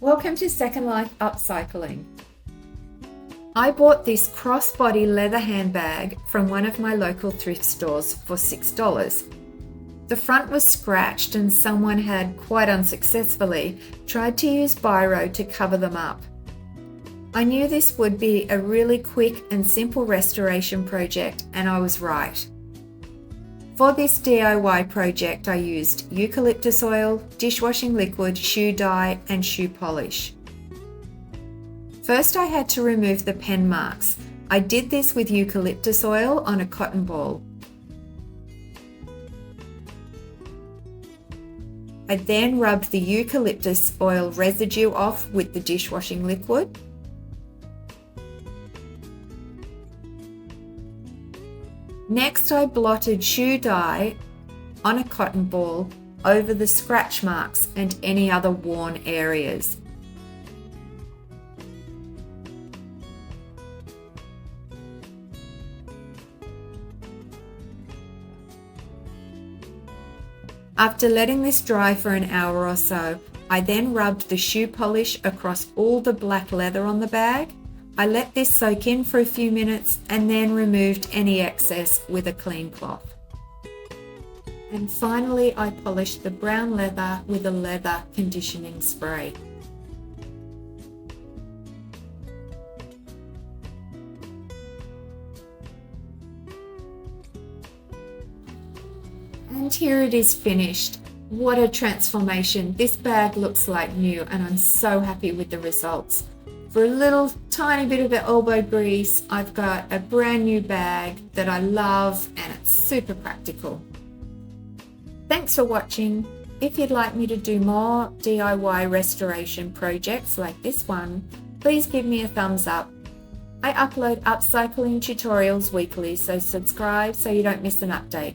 Welcome to Second Life Upcycling. I bought this crossbody leather handbag from one of my local thrift stores for $6. The front was scratched and someone had, quite unsuccessfully, tried to use biro to cover them up. I knew this would be a really quick and simple restoration project, and I was right. For this DIY project, I used eucalyptus oil, dishwashing liquid, shoe dye, and shoe polish. First, I had to remove the pen marks. I did this with eucalyptus oil on a cotton ball. I then rubbed the eucalyptus oil residue off with the dishwashing liquid. Next, I blotted shoe dye on a cotton ball over the scratch marks and any other worn areas. After letting this dry for an hour or so, I then rubbed the shoe polish across all the black leather on the bag. I let this soak in for a few minutes and then removed any excess with a clean cloth. And finally, I polished the brown leather with a leather conditioning spray. And here it is finished. What a transformation. This bag looks like new and I'm so happy with the results. For a little tiny bit of elbow grease, I've got a brand new bag that I love and it's super practical. Thanks for watching. If you'd like me to do more DIY restoration projects like this one, please give me a thumbs up. I upload upcycling tutorials weekly, so subscribe so you don't miss an update.